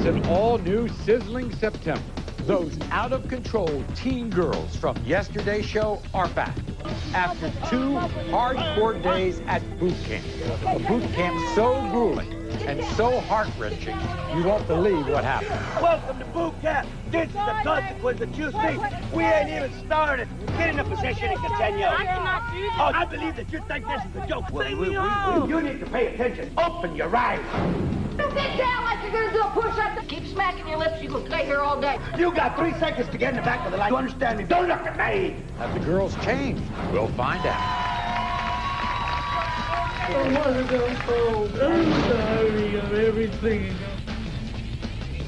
It's an all-new sizzling September. Those out-of-control teen girls from yesterday's show are back after 2 hardcore days at boot camp. A boot camp so grueling and so heart-wrenching, you won't believe what happened. Welcome to boot camp. This is the consequence that you see. We ain't even started. Get in a position and continue. I cannot do this. Oh, I believe that you think this is a joke. You need to pay attention. Open your eyes. You sit down like you're gonna do a push-up. Keep smacking your lips. You can stay here all day. You got 3 seconds to get in the back of the line. You understand me? Don't look at me. Have the girls changed? We'll find out. I want to go home. I'm sorry of everything.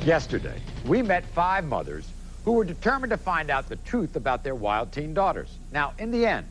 Yesterday, we met 5 mothers who were determined to find out the truth about their wild teen daughters. Now, in the end,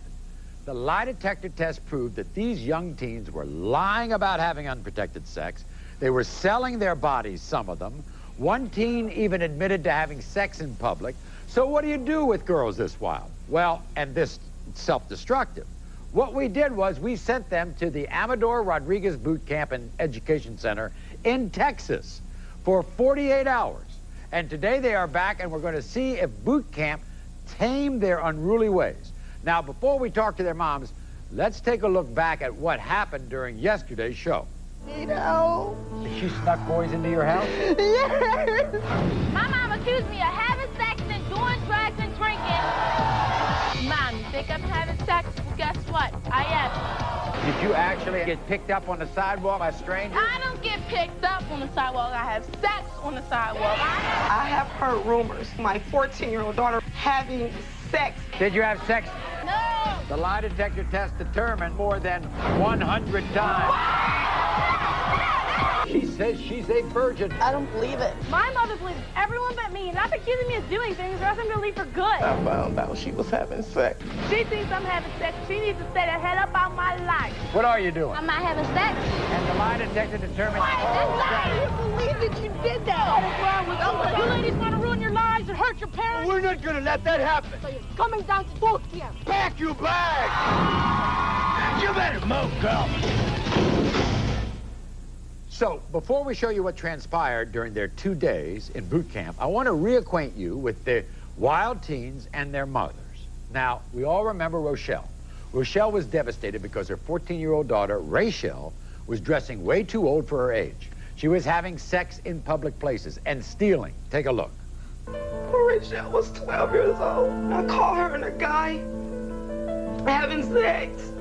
the lie detector test proved that these young teens were lying about having unprotected sex. They were selling their bodies, some of them. One teen even admitted to having sex in public. So what do you do with girls this wild? Well, and this self-destructive. What we did was we sent them to the Amador Rodriguez Boot Camp and Education Center in Texas for 48 hours. And today they are back, and we're going to see if boot camp tamed their unruly ways. Now, before we talk to their moms, let's take a look back at what happened during yesterday's show. You know? She snuck boys into your house? Yes! My mom accused me of having sex and doing drugs and drinking. Mom, you think I'm having sex? Well, guess what? I am. Did you actually get picked up on the sidewalk by strangers? I don't get picked up on the sidewalk. I have sex on the sidewalk. I have heard rumors. My 14-year-old daughter having sex. Did you have sex? No! The lie detector test determined more than 100 times. She says she's a virgin. I don't believe it. My mother believes everyone but me, and that's accusing me of doing things or else I'm going to leave for good. I found out she was having sex. She thinks I'm having sex. She needs to stay the hell up out my life. What are you doing? I'm not having sex. And the lie detector determined What? all That's sex. lying. Believe that you did that. What is wrong with you? You ladies want to ruin your lives and hurt your parents? We're not going to let that happen. So you're coming down to boot camp. Pack your bag. You better move, girl. So, before we show you what transpired during their 2 days in boot camp, I want to reacquaint you with the wild teens and their mothers. Now, we all remember Rochelle. Rochelle was devastated because her 14-year-old daughter, Rachel, was dressing way too old for her age. She was having sex in public places and stealing. Take a look. Rachel was 12 years old. I caught her and a guy having sex.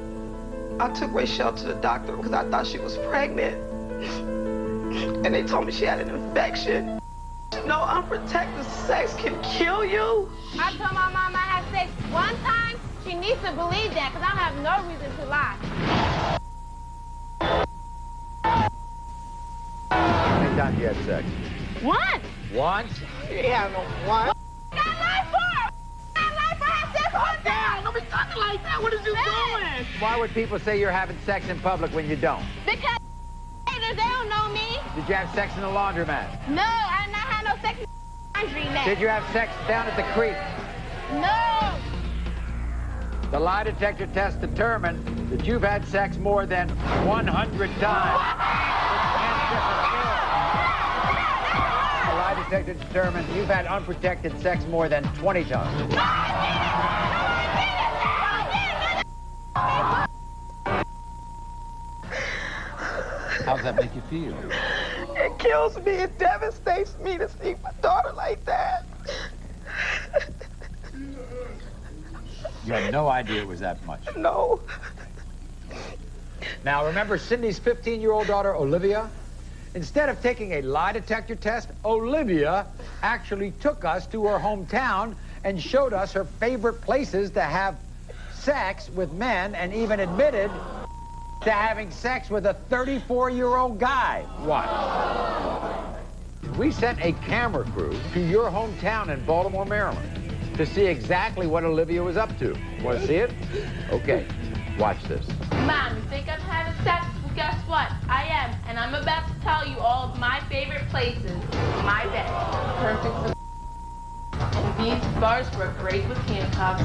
I took Rachel to the doctor because I thought she was pregnant. And they told me she had an infection. No, unprotected sex can kill you. I told my mom I had sex one time. She needs to believe that because I have no reason to lie. How many times you had sex? Once. Once? Yeah, no one. Got life for her. Got life for her sex one time. Don't be talking like that. What is you doing? Why would people say you're having sex in public when you don't? Because they don't know me. Did you have sex in the laundromat? No, I did not have no sex in the laundry mat. Did you have sex down at the creek? No. The lie detector test determined that you've had sex more than 100 times. The lie detector determined you've had unprotected sex more than 20 times. How does that make you feel? It kills me. It devastates me to see my daughter like that. You had no idea it was that much. No. Now, remember Cindy's 15-year-old daughter, Olivia? Instead of taking a lie detector test, Olivia actually took us to her hometown and showed us her favorite places to have sex with men and even admitted to having sex with a 34-year-old guy. Watch. We sent a camera crew to your hometown in Baltimore, Maryland to see exactly what Olivia was up to. Want to see it? Okay, watch this. Mom, you think I'm having sex? Well, guess what? I am, and I'm about to tell you all of my favorite places. My bed, perfect for and these bars work great with handcuffs.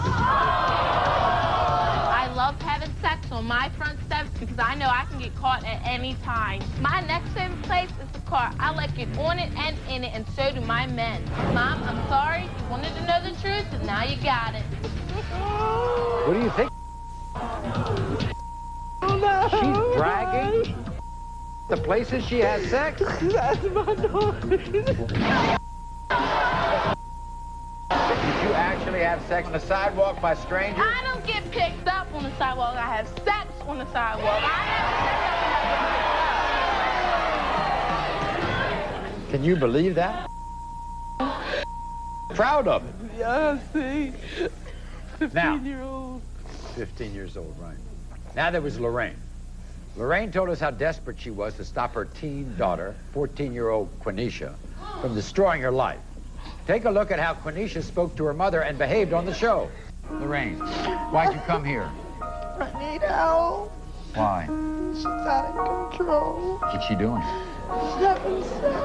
I love love having sex on my front steps because I know I can get caught at any time. My next favorite place is the car. I like it on it and in it, and so do my men. Mom, I'm sorry. You wanted to know the truth, and now you got it. What do you think? Oh, no. She's bragging the places she has sex? That's my daughter. Did you actually have sex on the sidewalk by strangers? I don't get picked up on the sidewalk. I have sex on the sidewalk. Can you believe that? Proud of it. Yeah, see. Now, 15-year-old. 15 years old, right. Now there was Lorraine. Lorraine told us how desperate she was to stop her teen daughter, 14-year-old Quenisha, from destroying her life. Take a look at how Quenisha spoke to her mother and behaved on the show. Lorraine, why'd you come here? I need help. Why? She's out of control. What's she doing? She's having sex.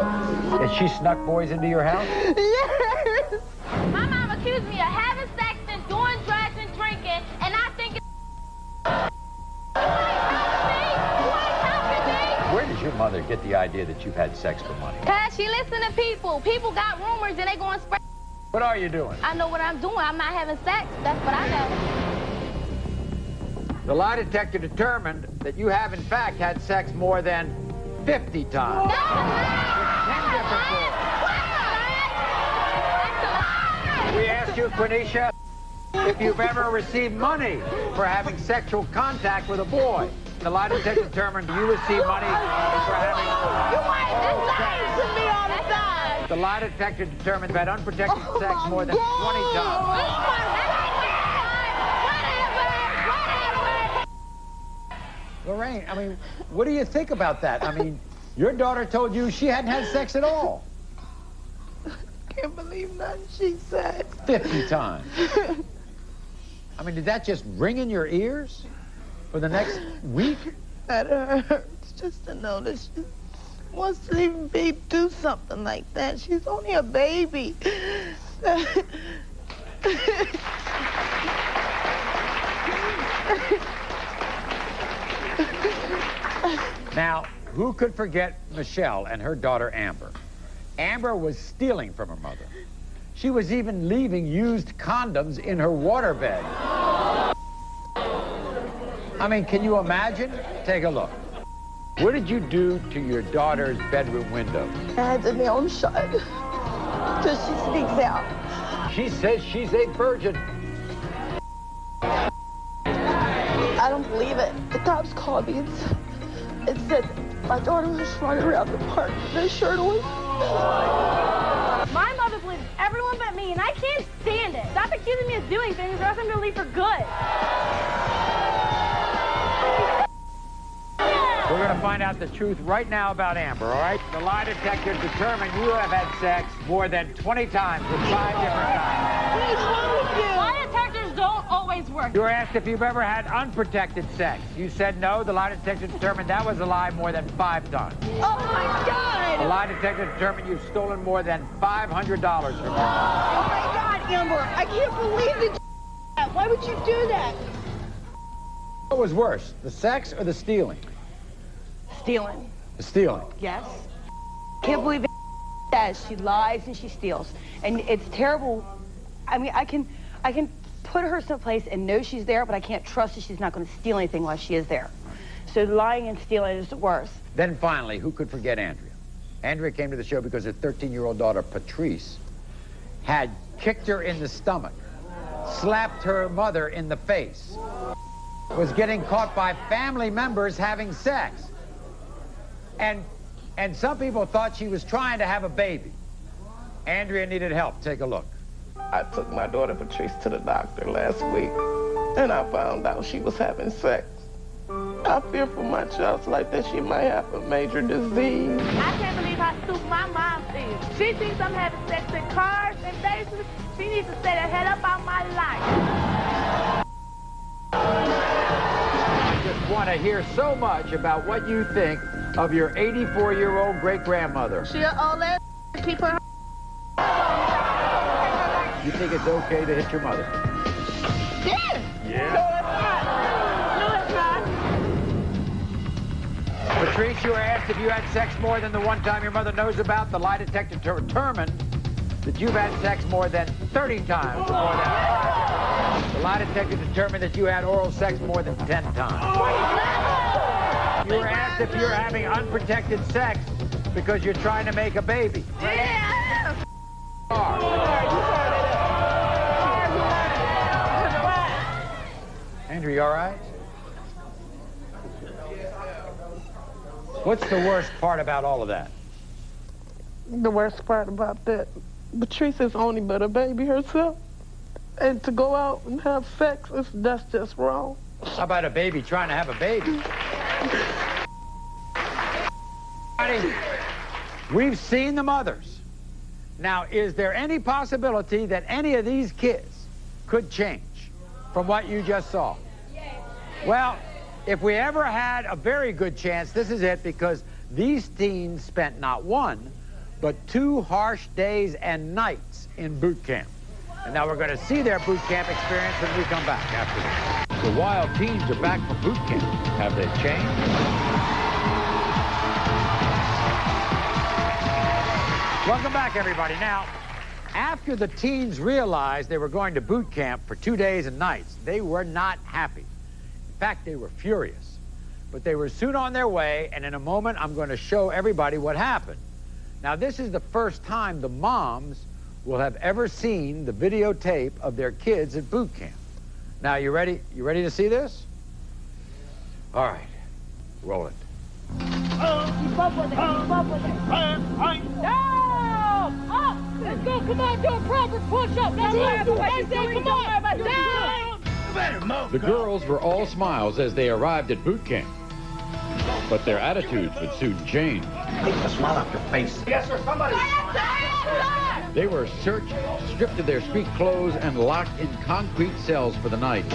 Has she snuck boys into your house? Yes. My mom accused me of having sex and doing drugs and drinking, and I think it's... Where does your mother get the idea that you've had sex for money? Cause she listen to people. People got rumors and they going to spread. What are you doing? I know what I'm doing. I'm not having sex. That's what I know. The lie detector determined that you have, in fact, had sex more than 50 times. No! We asked you, Quenisha, if you've ever received money for having sexual contact with a boy. The lie detector determined you received money for having... You ain't lying to me all the time. The lie detector determined that unprotected sex more than 20 times. Lorraine, I mean, what do you think about that? I mean, your daughter told you she hadn't had sex at all. Can't believe nothing she said. 50 times. I mean, did that just ring in your ears for the next week? That hurts just to know that she wants to even do something like that. She's only a baby. Now, who could forget Michelle and her daughter Amber? Amber was stealing from her mother. She was even leaving used condoms in her waterbed. I mean, can you imagine? Take a look. What did you do to your daughter's bedroom window? I had the nail shut till she sneaks out. She says she's a virgin. I don't believe it. The cops called me and said my daughter was running around the park with no shirt on. My mother believes everyone but me, and I can't stand it. Stop accusing me of doing things, or else I'm going to leave for good. We're going to find out the truth right now about Amber, all right? The lie detector determined you have had sex more than 20 times with 5 different guys. What is wrong with you? Lie detectors don't always work. You were asked if you've ever had unprotected sex. You said no. The lie detector determined that was a lie more than 5 times. Oh my God! The lie detector determined you've stolen more than $500 from your mother. Oh my God, Amber! I can't believe that. Why would you do that? What was worse, the sex or the stealing? Stealing. The stealing. Yes. Can't believe it. Says she lies and she steals, and it's terrible. I mean, I can put her someplace and know she's there, but I can't trust that she's not going to steal anything while she is there. So lying and stealing is worse. Then finally, who could forget Andrea? Andrea came to the show because her 13-year-old daughter, Patrice, had kicked her in the stomach, slapped her mother in the face, was getting caught by family members having sex. And some people thought she was trying to have a baby. Andrea needed help. Take a look. I took my daughter Patrice to the doctor last week, and I found out she was having sex. I fear for my child's life that she might have a major disease. I can't believe how stupid my mom is. She thinks I'm having sex in cars and bases. She needs to stay the head up out my life. I just want to hear so much about what you think of your 84-year-old great-grandmother. She an old ass. Keep her. You think it's okay to hit your mother? Yeah. Yeah? No, it's not. Patrice, you were asked if you had sex more than the one time your mother knows about. The lie detector determined that you've had sex more than 30 times. The lie detector determined that you had oral sex more than 10 times. You were asked if you're having unprotected sex because you're trying to make a baby. Yeah. Andrew, you all right? What's the worst part about all of that? The worst part about that, Patrice is only but a baby herself. And to go out and have sex, that's just wrong. How about a baby trying to have a baby? We've seen the mothers. Now, is there any possibility that any of these kids could change from what you just saw? Well, if we ever had a very good chance, this is it, because these teens spent not one, but 2 harsh days and nights in boot camp. And now we're going to see their boot camp experience when we come back after this. The wild teens are back from boot camp. Have they changed? Welcome back, everybody. Now, after the teens realized they were going to boot camp for 2 days and nights, they were not happy. In fact, they were furious. But they were soon on their way, and in a moment, I'm going to show everybody what happened. Now, this is the first time the moms will have ever seen the videotape of their kids at boot camp. Now, you ready? You ready to see this? All right, roll it. Keep up with it. Keep up with it. Down! Up! Let's go. Come on, do a proper push-up. That's right. Come on. Down! The girls were all smiles as they arrived at boot camp. But their attitudes would soon change. Take the smile off your face. Yes, sir, somebody. They were searched, stripped of their street clothes, and locked in concrete cells for the night.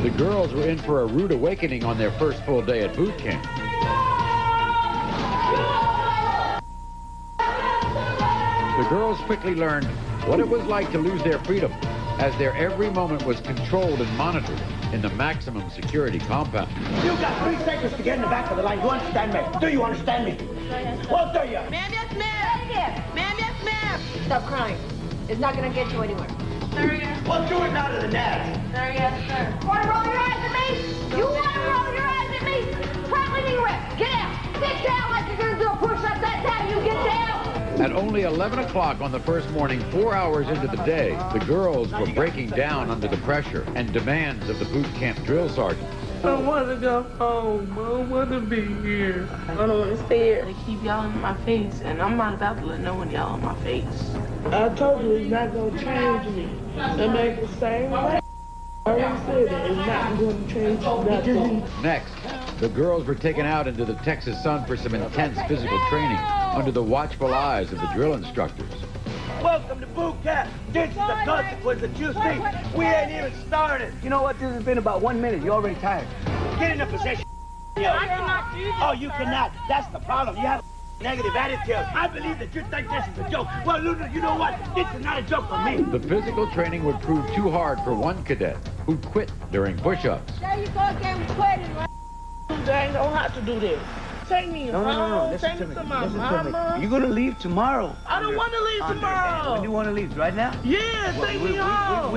The girls were in for a rude awakening on their first full day at boot camp. The girls quickly learned what it was like to lose their freedom, as their every moment was controlled and monitored in the maximum security compound. You got 3 seconds to get in the back of the line. You understand me? Do you understand me? What do you? Ma'am, yes, ma'am. Ma'am, yes, ma'am. Stop crying. It's not going to get you anywhere. Sir, yes. What's doing out of the net? Sir, yes, sir. Want to roll your eyes at me? You want to roll your eyes at me? Probably anywhere. Get out. Sit down like you're going to do a push-up. That's how you get down. At only 11 o'clock on the first morning, 4 hours into the day, the girls were breaking down under the pressure and demands of the boot camp drill sergeant. I want to go home. I don't want to be here. I don't want to stay here. They keep yelling in my face, and I'm not about to let no one yell in my face. I told you it's not going to change me. It make the same way. I already said it. It's not going to change nothing. Next, the girls were taken out into the Texas sun for some intense physical training under the watchful eyes of the drill instructors. Welcome to boot camp. This is the consequence that you see. We ain't even started. You know what? This has been about 1 minute. You're already tired. Get in a position. I cannot do this. Oh, you cannot. That's the problem. You have a negative attitude. I believe that you think this is a joke. Well, Luther, you know what? This is not a joke for me. The physical training would prove too hard for one cadet who quit during push-ups. There you go again, quitting, right? They ain't don't have to do this. Take me home. Take me to my mama. You're going to leave tomorrow. I don't want to leave tomorrow. When you want to leave? Right now? Yeah, take me home.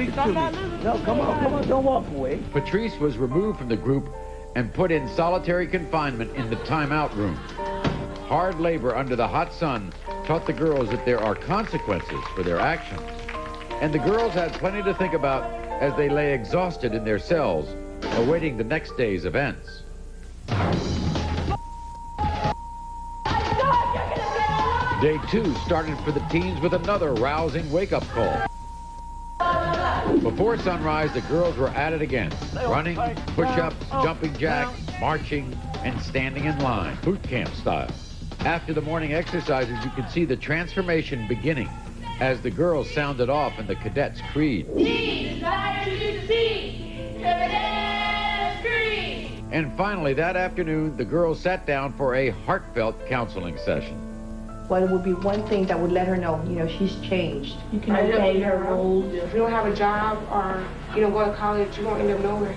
No, come on. Don't walk away. Patrice was removed from the group and put in solitary confinement in the timeout room. Hard labor under the hot sun taught the girls that there are consequences for their actions. And the girls had plenty to think about as they lay exhausted in their cells, awaiting the next day's events. Day 2 started for the teens with another rousing wake-up call. Before sunrise, the girls were at it again, running, push-ups, jumping jacks, marching, and standing in line, boot camp style. After the morning exercises, you could see the transformation beginning as the girls sounded off in the cadets' creed. And finally, that afternoon, the girls sat down for a heartfelt counseling session. Well, it would be one thing that would let her know, she's changed. You can obey her rules. If you don't have a job or you don't go to college, you won't end up nowhere.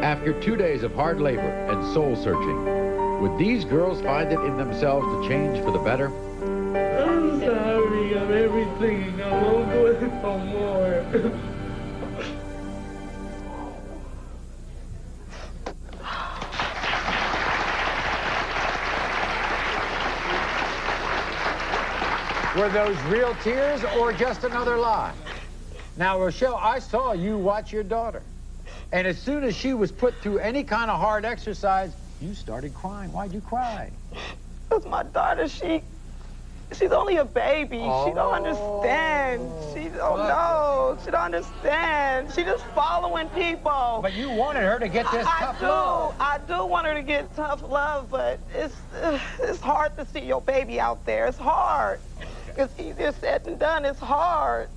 After 2 days of hard labor and soul searching, would these girls find it in themselves to change for the better? I'm sorry of everything. I won't do it no more. Were those real tears or just another lie? Now, Rochelle, I saw you watch your daughter. And as soon as she was put through any kind of hard exercise, you started crying. Why'd you cry? Because my daughter, she's only a baby. She don't understand. She don't know. She don't understand. She just following people. But you wanted her to get this tough love. I do want her to get tough love, but it's hard to see your baby out there. It's hard. It's easier said than done. It's hard.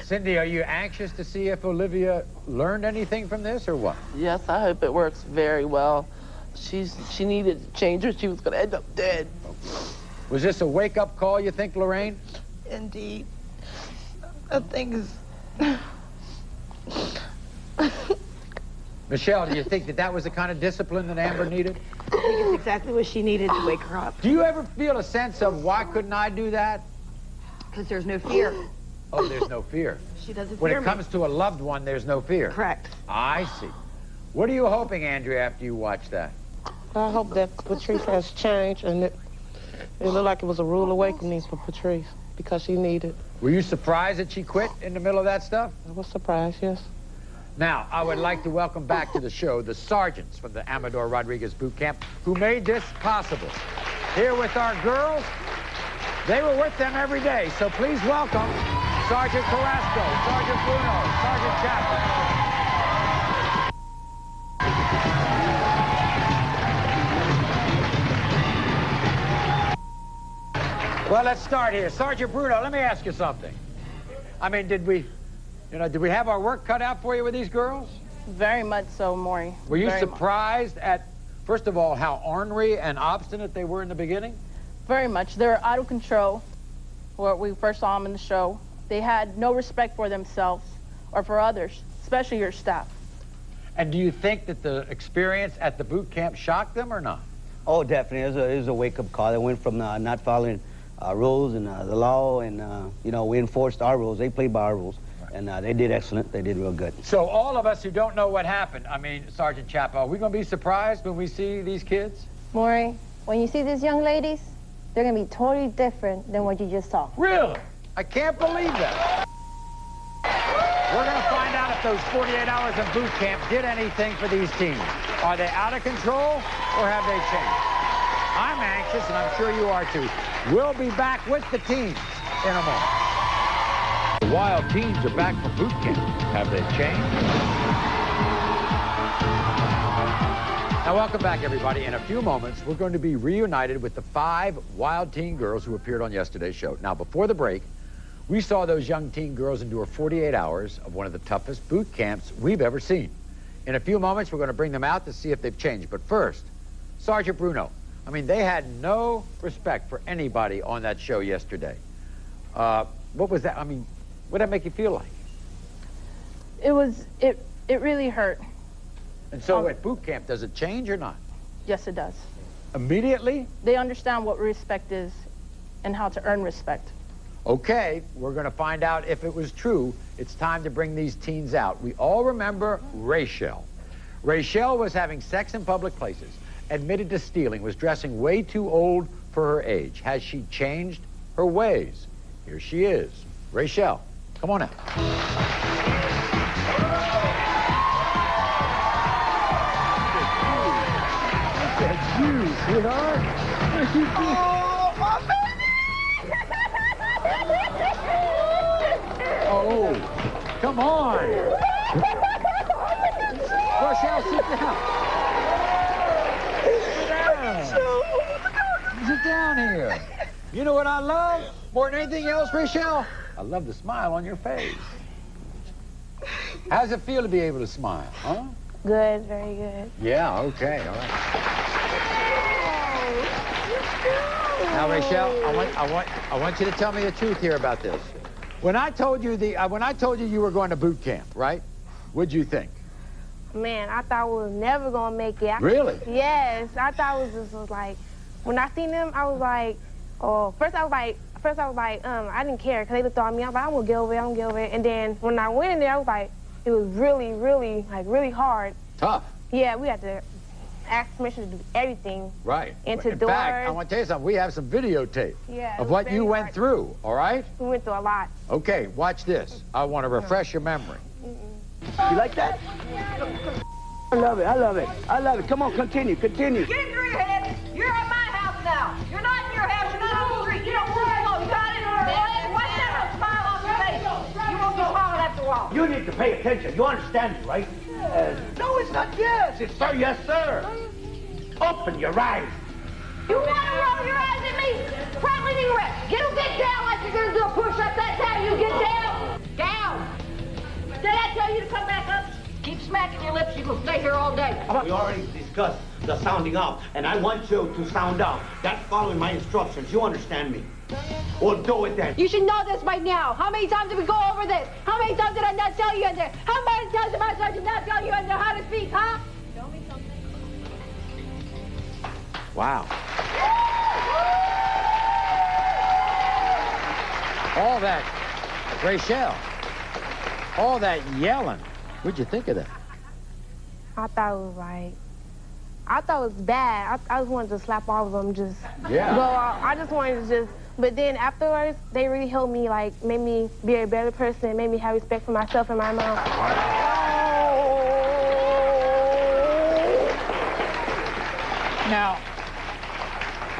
Cindy, are you anxious to see if Olivia learned anything from this or what? Yes, I hope it works very well. She needed to change or she was going to end up dead. Was this a wake-up call, you think, Lorraine? Indeed. I think it's... Michelle, do you think that was the kind of discipline that Amber needed? I think it's exactly what she needed to wake her up. Do you ever feel a sense of why couldn't I do that? Because there's no fear. Oh, there's no fear. She doesn't When fear it comes to a loved one, there's no fear. Correct. I see. What are you hoping, Andrea, after you watch that? I hope that Patrice has changed, and it looked like it was a rude awakening for Patrice because she needed. Were you surprised that she quit in the middle of that stuff? I was surprised, yes. Now, I would like to welcome back to the show the sergeants from the Amador Rodriguez boot camp who made this possible. Here with our girls, they were with them every day, so please welcome Sergeant Carrasco, Sergeant Bruno, Sergeant Chapman. Well, let's start here. Sergeant Bruno, let me ask you something. I mean, did we have our work cut out for you with these girls? Very much so, Maury. Were you Very surprised at, first of all, how ornery and obstinate they were in the beginning? Very much. They were out of control when we first saw them in the show. They had no respect for themselves or for others, especially your staff. And do you think that the experience at the boot camp shocked them or not? Oh, definitely. It was a wake-up call. They went from not following rules and the law, and you know, we enforced our rules. They played by our rules, and they did excellent. They did real good. So all of us who don't know what happened, I mean, Sergeant Chapo, are we going to be surprised when we see these kids? Maury, when you see these young ladies, they're going to be totally different than what you just saw. Really? I can't believe that. We're going to find out if those 48 hours of boot camp did anything for these teens. Are they out of control or have they changed? I'm anxious, and I'm sure you are too. We'll be back with the teens in a moment. The Wild teens are back from boot camp. Have they changed? Now, welcome back, everybody. In a few moments, we're going to be reunited with the 5 Wild teen girls who appeared on yesterday's show. Now, before the break, we saw those young teen girls endure 48 hours of one of the toughest boot camps we've ever seen. In a few moments, we're going to bring them out to see if they've changed. But first, Sergeant Bruno. I mean, they had no respect for anybody on that show yesterday. What was that? I mean, what did that make you feel like? It really hurt. And so at boot camp, does it change or not? Yes, it does. Immediately? They understand what respect is and how to earn respect. Okay, we're going to find out if it was true. It's time to bring these teens out. We all remember Rachel. Rachel was having sex in public places, admitted to stealing, was dressing way too old for her age. Has she changed her ways? Here she is. Rachel, come on out. Look at you, sweetheart. Oh, my baby! Oh, come on. Rachel, sit down. Sit down here. You know what I love more than anything else, Rachel? I love the smile on your face. How does it feel to be able to smile, huh? Good, very good. Yeah, okay, all right. Now, Rachel, I want you to tell me the truth here about this. When I told you you were going to boot camp, right? What'd you think? Man, I thought we was never gonna make it. Really? Yes, I thought it was like, when I seen them, I was like, oh, first I was like, I didn't care, because they looked on me. I was like, I'm gonna get over it, I'm gonna get over it. And then when I went in there, I was like, it was really, really hard. Tough. Yeah, we had to ask permission to do everything. Right. Into In doors. fact, I want to tell you something. We have some videotape of what you went through, all right? We went through a lot. Okay, watch this. I want to refresh your memory. You like that? I love it, I love it, I love it. Come on, continue. Get it through your head. You're at my house now. You're not in your house, you're not on the street. You don't work alone. You got it? What's that smile on your face? You won't be smiling after a while. You need to pay attention. You understand me, right? Yes. No, it's not yes. It's sir, yes, sir. Open your eyes. You want to roll your eyes at me? Probably erect. Get down like you're going to do a push-up. That's how you get down. Down. Did I tell you to come back up? Keep smacking your lips. You're going to stay here all day. We already discussed the sounding out, and I want you to sound out. That's following my instructions. You understand me? Well, do it then. You should know this by now. How many times did we go over this? How many times did I not tell you in there? How many times am I supposed to not tell you in there how to speak, huh? Show me something. Wow. All that, Rachel, all that yelling. What'd you think of that? I thought it was like, I thought it was bad. I just wanted to slap all of them, just. Yeah. Well, I just wanted to just, but then afterwards, they really helped me, like, made me be a better person, made me have respect for myself and my mom. Now,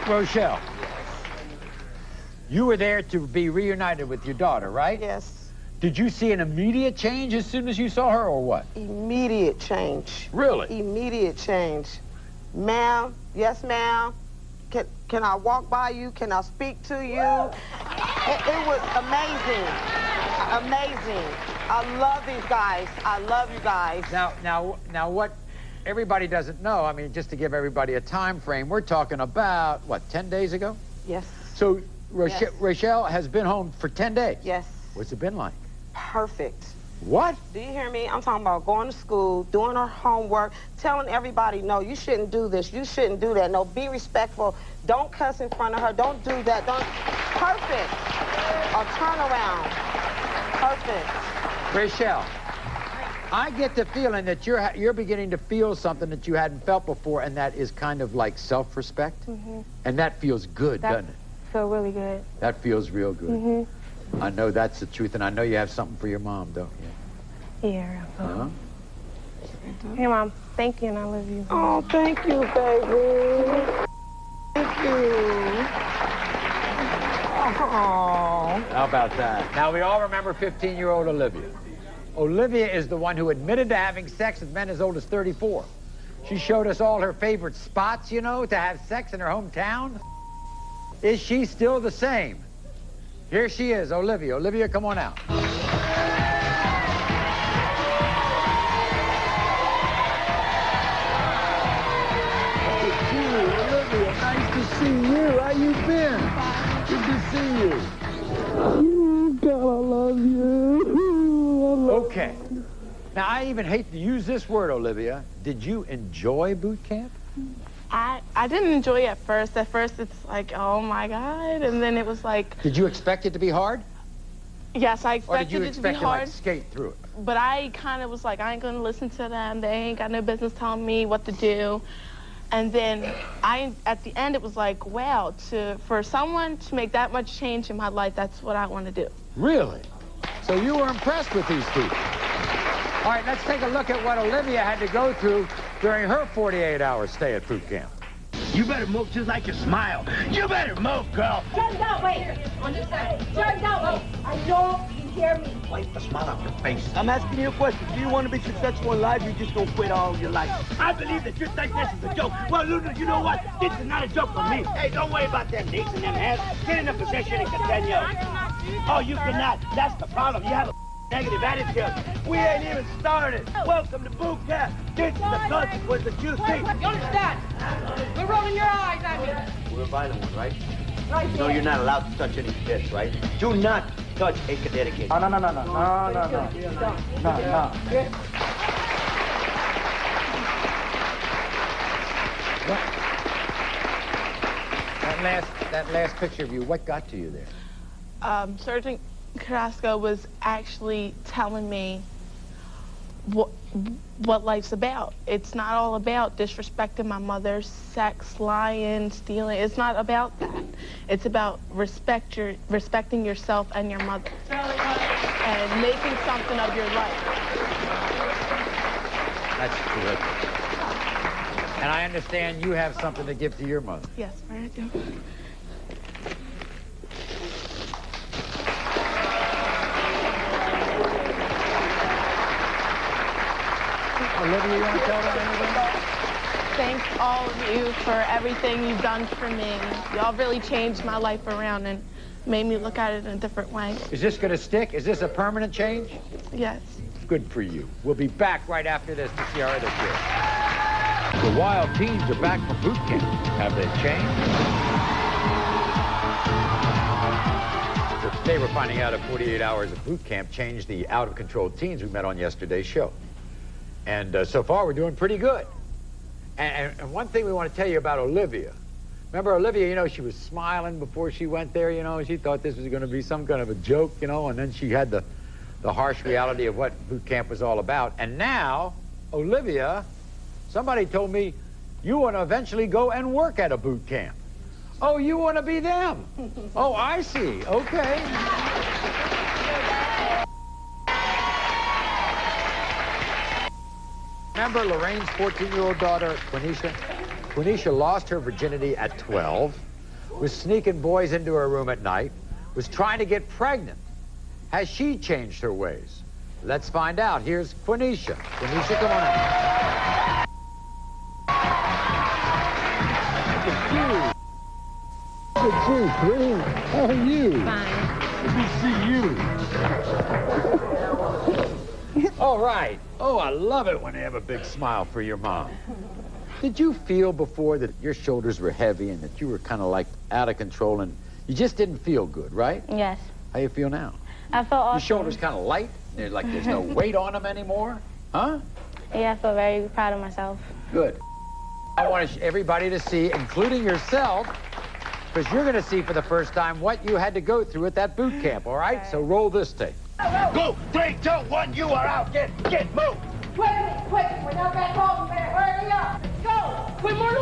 Rochelle, you were there to be reunited with your daughter, right? Yes. Did you see an immediate change as soon as you saw her, or what? Immediate change. Really? Immediate change. Ma'am, yes, ma'am. Can I walk by you? Can I speak to you? It was amazing. Amazing. I love these guys. I love you guys. Now, what everybody doesn't know, I mean, just to give everybody a time frame, we're talking about, what, 10 days ago? Yes. So Yes. Rachel has been home for 10 days? Yes. What's it been like? Perfect. What? Do you hear me? I'm talking about going to school, doing our homework, telling everybody, no, you shouldn't do this, you shouldn't do that. No, be respectful. Don't cuss in front of her. Don't do that. Don't. Perfect. A turnaround. Perfect. Rachel, I get the feeling that you're beginning to feel something that you hadn't felt before, and that is kind of like self-respect. Mm-hmm. And that feels good, doesn't it? Feel really good. That feels real good. Mm-hmm. I know that's the truth, and I know you have something for your mom, don't you? Yeah. Huh? Hey, Mom, thank you, and I love you. Oh, thank you, baby. Thank you. Oh. How about that? Now, we all remember 15-year-old Olivia. Olivia is the one who admitted to having sex with men as old as 34. She showed us all her favorite spots, you know, to have sex in her hometown. Is she still the same? Here she is, Olivia. Olivia, come on out. Olivia, nice to see you. How you been? Good to see you. God, I love you. Okay. Now, I even hate to use this word, Olivia. Did you enjoy boot camp? I didn't enjoy it at first. At first, it's like, oh, my God. And then it was like... Did you expect it to be hard? Yes, I Or expected did you it to be expect to, hard. like, skate through it? But I kind of was like, I ain't going to listen to them. They ain't got no business telling me what to do. And then at the end, it was like, wow, for someone to make that much change in my life, that's what I want to do. Really? So you were impressed with these people? All right, let's take a look at what Olivia had to go through during her 48-hour stay at boot camp. You better move just like you smile. You better move, girl. Turn that way. On this side. Turn that way. I know you hear me. Wipe the smile off your face. I'm asking you a question. Do you want to be successful in life, or you just gonna quit all your life? I believe that you think this is a joke. Well, Luna, you know what? This is not a joke for me. Hey, don't worry about them knees and them hands. Get in a position and continue. Oh, you cannot. That's the problem. You have a negative attitude. We ain't even started. Welcome to Bootcamp. This is the consequence that you see. You understand? We're rolling your eyes at me. We're a violent one, right? You know you're not allowed to touch any cadets, right? Do not touch a cadet again. No. that last picture of you, what got to you there? Sergeant Carrasco was actually telling me what life's about. It's not all about disrespecting my mother, sex, lying, stealing. It's not about that. It's about respecting yourself and your mother and making something of your life. That's terrific. And I understand you have something to give to your mother. Yes, I do. Olivia, you want to tell them anything? Thank all of you for everything you've done for me. Y'all really changed my life around and made me look at it in a different way. Is this going to stick? Is this a permanent change? Yes. Good for you. We'll be back right after this to see our other kids. The wild teens are back from boot camp. Have they changed? Today we're finding out if 48 hours of boot camp changed the out-of-control teens we met on yesterday's show. And so far, we're doing pretty good. And one thing we want to tell you about Olivia. Remember Olivia, you know, she was smiling before she went there, you know, she thought this was going to be some kind of a joke, you know, and then she had the harsh reality of what boot camp was all about. And now, Olivia, somebody told me, you want to eventually go and work at a boot camp. Oh, you want to be them? Oh, I see. Okay. Remember Lorraine's 14-year-old daughter, Quenisha? Quenisha lost her virginity at 12, was sneaking boys into her room at night, was trying to get pregnant. Has she changed her ways? Let's find out. Here's Quenisha. Quenisha, come on out. Look at you, Queen. How are you? Fine. Good to see you. All right. Oh, I love it when they have a big smile for your mom. Did you feel before that your shoulders were heavy and that you were kind of like out of control and you just didn't feel good, right? Yes. How you feel now? I feel awesome. Your shoulders kind of light? They're like there's no weight on them anymore? Huh? Yeah, I feel very proud of myself. Good. I want everybody to see, including yourself, because you're going to see for the first time what you had to go through at that boot camp, all right? So roll this tape. Go! 3, 2, 1, you are out! Get, move! Quick, we're not back home, you better hurry up! Go! Quit moving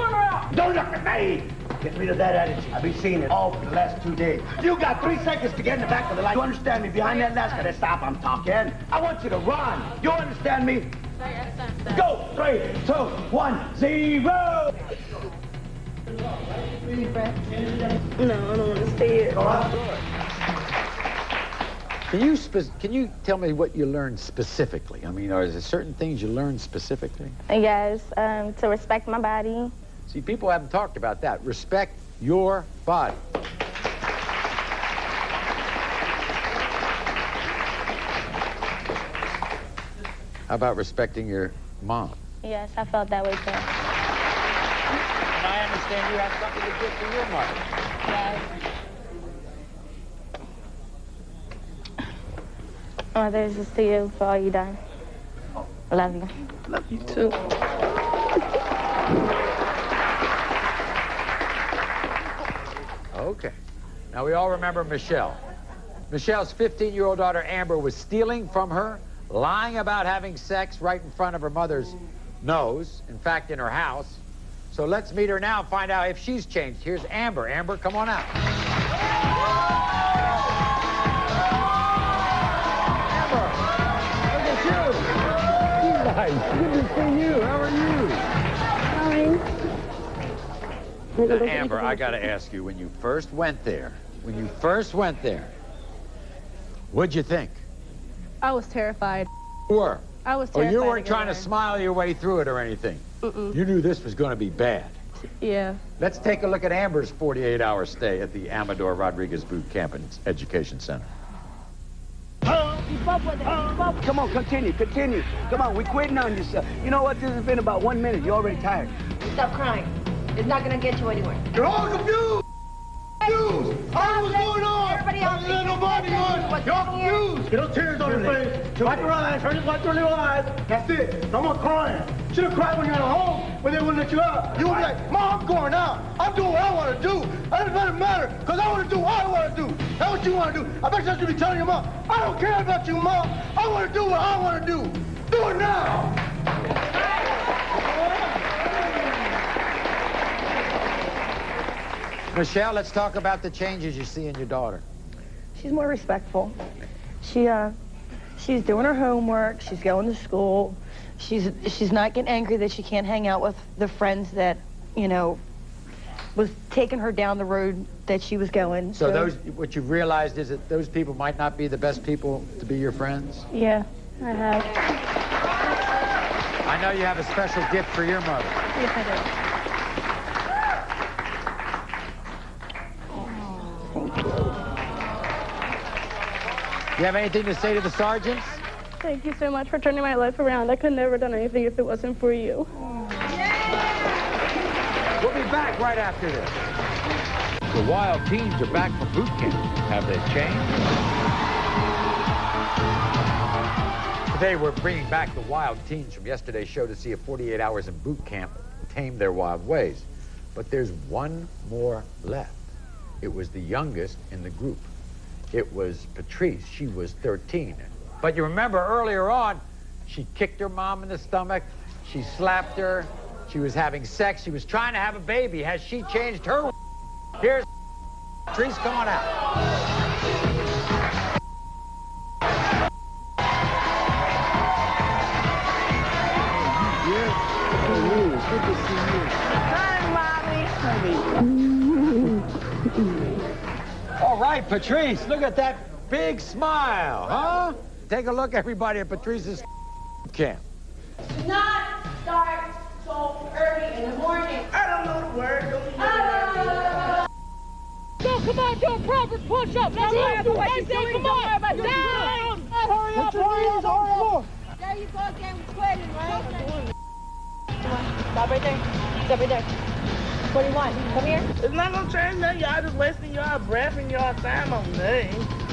around! Don't look at me! Get rid of that attitude. I've been seeing it all for the last 2 days. You got 3 seconds to get in the back of the line. You understand me? Behind that last guy, stop, I'm talking. I want you to run. You understand me? Go! 3, 2, 1, 0! No, I don't want to stay here. Can you tell me what you learned specifically? I mean, are there certain things you learned specifically? Yes, to respect my body. See, people haven't talked about that. Respect your body. How about respecting your mom? Yes, I felt that way too. And I understand you have something to give to your mother. Yes. Mother, this is to you for all you done. I love you. Love you too. Okay. Now, we all remember Michelle. Michelle's 15-year-old daughter, Amber, was stealing from her, lying about having sex right in front of her mother's nose, in fact, in her house. So let's meet her now and find out if she's changed. Here's Amber. Amber, come on out. Nice. Good to see you. How are you? Fine. Now, Amber, I got to ask you, when you first went there, what'd you think? I was terrified. You were? I was terrified. Or you weren't trying to smile your way through it or anything? Mm-mm. You knew this was going to be bad. Yeah. Let's take a look at Amber's 48-hour stay at the Amador Rodriguez Boot Camp and Education Center. Keep up with it. Come on, continue. Come on, we're quitting on you, sir. You know what? This has been about 1 minute. You're already tired. Stop crying. It's not gonna get you anywhere. You're all confused. Hey, confused. I don't know what's going on. Everybody else There's nobody on. You're confused. Get those tears on your face. Wipe your eyes. Hurry, wipe your little eyes. That's it. No more crying. Should have cried when you were at home, when they wouldn't let you out. You would be like, Mom, I'm going out. I'm doing what I want to do. It doesn't matter, because I want to do what I want to do. That's what you want to do. I bet you should be telling your mom, I don't care about you, Mom. I want to do what I want to do. Do it now. Michelle, let's talk about the changes you see in your daughter. She's more respectful. She's doing her homework. She's going to school. She's not getting angry that she can't hang out with the friends that, you know, was taking her down the road that she was going. So those, what you've realized is that those people might not be the best people to be your friends? Yeah, I have. I know you have a special gift for your mother. Yes, I do. You have anything to say to the sergeants? Thank you so much for turning my life around. I could never have done anything if it wasn't for you. We'll be back right after this. The wild teens are back from boot camp. Have they changed? Today we're bringing back the wild teens from yesterday's show to see if 48 hours in boot camp tamed their wild ways. But there's one more left. It was the youngest in the group. It was Patrice. She was 13. But you remember earlier on, she kicked her mom in the stomach. She slapped her. She was having sex. She was trying to have a baby. Has she changed her? Here's Patrice. Come on out. Good to see you. Hi, Mommy. All right, Patrice, look at that big smile, huh? Take a look, everybody, at Patrice's camp. Do not start so early in the morning. I don't know the word. So come on, do a proper push-up. Let's go. Come on. Down. Hurry up, hurry up. There you go again, sweating, right? Stop right there. Stop right there. 41, come here. It's not gonna change nothing. Y'all just wasting y'all breath and y'all time on me.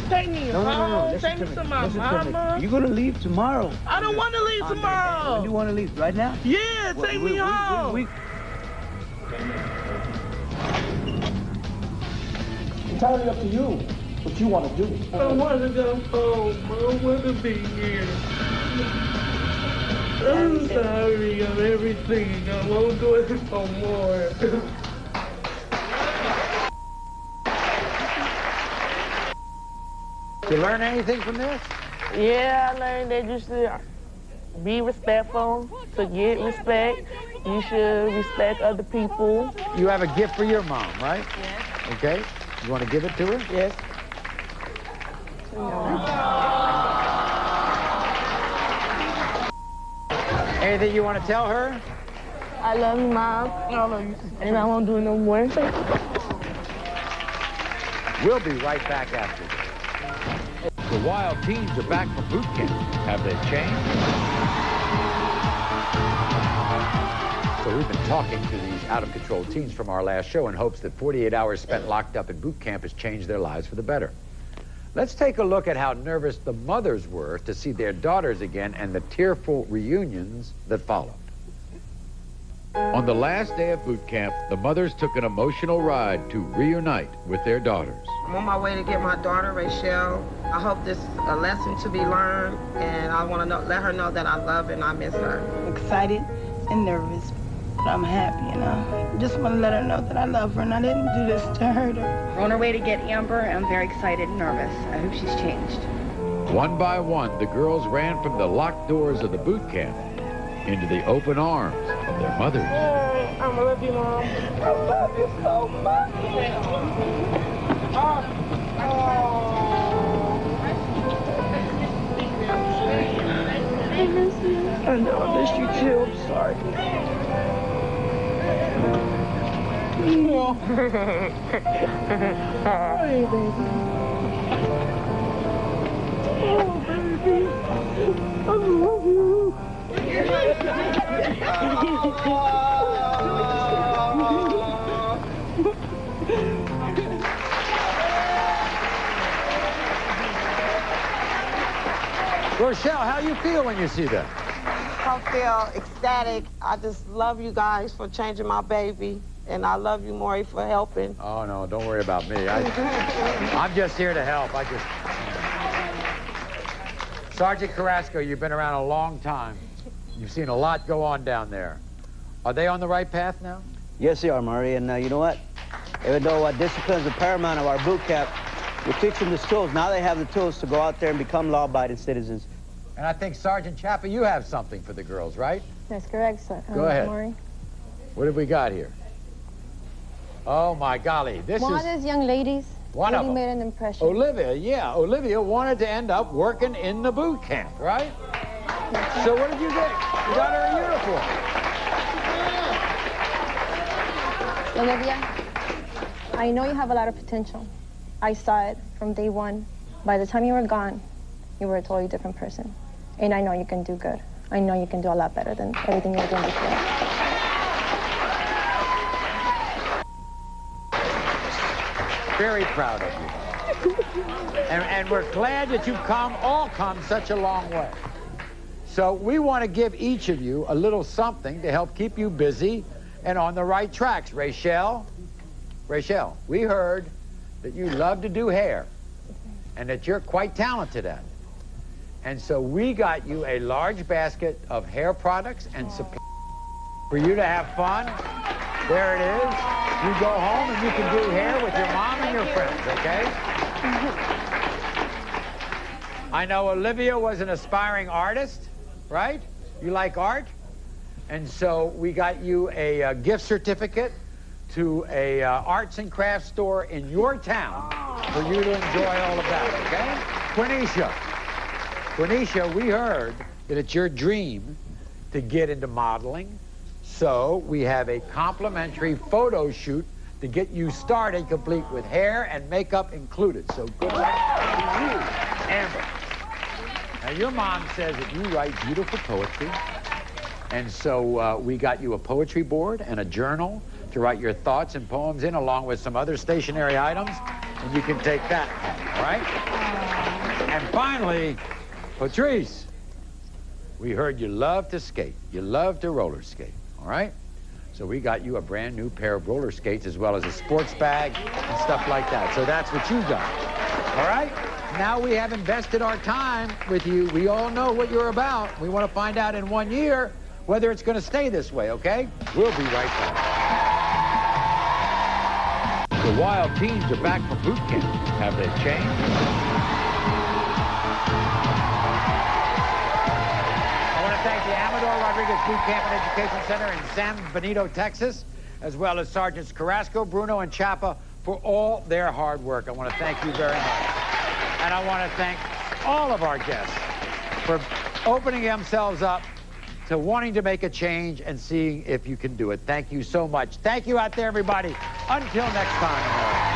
Take me home. Take me to my mama. You're gonna leave tomorrow. I don't want to leave tomorrow. When do you want to leave? Right now? Yeah, take me home. Entirely up to you. What you want to do. I want to go home. I want to be here. I'm sorry of everything. I won't do it no more. Did you learn anything from this? Yeah, I learned that you should be respectful. To get respect, you should respect other people. You have a gift for your mom, right? Yes. Okay. You want to give it to her? Yes. Anything you want to tell her? I love you, Mom. I love you. And I won't do it no more. We'll be right back after this. The wild teens are back from boot camp. Have they changed? So we've been talking to these out-of-control teens from our last show in hopes that 48 hours spent locked up in boot camp has changed their lives for the better. Let's take a look at how nervous the mothers were to see their daughters again and the tearful reunions that followed. On the last day of boot camp, the mothers took an emotional ride to reunite with their daughters. I'm on my way to get my daughter, Rachel. I hope this is a lesson to be learned, and I want to let her know that I love her and I miss her. I'm excited and nervous, but I'm happy, you know. Just want to let her know that I love her and I didn't do this to hurt her. We're on our way to get Amber. I'm very excited and nervous. I hope she's changed. One by one, the girls ran from the locked doors of the boot camp into the open arms of their mothers. Hey, I love you, Mom. I love you so much. I know, I miss you too. I'm sorry. Hey, baby. Oh, baby. I love you. Rochelle, how you feel when you see that? I feel ecstatic. I just love you guys for changing my baby. And I love you, Maury, for helping. Oh, no, don't worry about me. I'm just here to help. Sergeant Carrasco, you've been around a long time. You've seen a lot go on down there. Are they on the right path now? Yes, they are, Maury. And you know what? Even though discipline is the paramount of our boot camp, we teach them the tools. Now they have the tools to go out there and become law-abiding citizens. And I think, Sergeant Chapa, you have something for the girls, right? That's correct, sir. Go ahead. Maury. What have we got here? Oh, my golly. One of those young ladies really made an impression. Olivia, yeah. Olivia wanted to end up working in the boot camp, right? So what did you get? You got her a uniform. Olivia, I know you have a lot of potential. I saw it from day one. By the time you were gone, you were a totally different person. And I know you can do good. I know you can do a lot better than everything you were doing before. Very proud of you. And we're glad that you've all come such a long way. So we want to give each of you a little something to help keep you busy and on the right tracks. Rachel, we heard that you love to do hair and that you're quite talented at it. And so we got you a large basket of hair products and supplies for you to have fun. There it is. You go home and you can do hair with your mom and your friends, okay? I know Olivia was an aspiring artist, right? You like art? And so we got you a gift certificate to a arts and crafts store in your town for you to enjoy all of that, okay? Quenisha, we heard that it's your dream to get into modeling. So we have a complimentary photo shoot to get you started, complete with hair and makeup included. So good luck to you, Amber. Now, your mom says that you write beautiful poetry. And so we got you a poetry board and a journal to write your thoughts and poems in, along with some other stationary items. And you can take that home, all right? And finally, Patrice, we heard you love to skate. You love to roller skate, all right? So we got you a brand new pair of roller skates as well as a sports bag and stuff like that. So that's what you got, all right? Now we have invested our time with you. We all know what you're about. We want to find out in 1 year whether it's going to stay this way, okay? We'll be right back. The Wild Teens are back from boot camp. Have they changed? I want to thank the Amador Rodriguez Boot Camp and Education Center in San Benito, Texas, as well as Sergeants Carrasco, Bruno, and Chapa for all their hard work. I want to thank you very much. And I want to thank all of our guests for opening themselves up to wanting to make a change and seeing if you can do it. Thank you so much. Thank you out there, everybody. Until next time.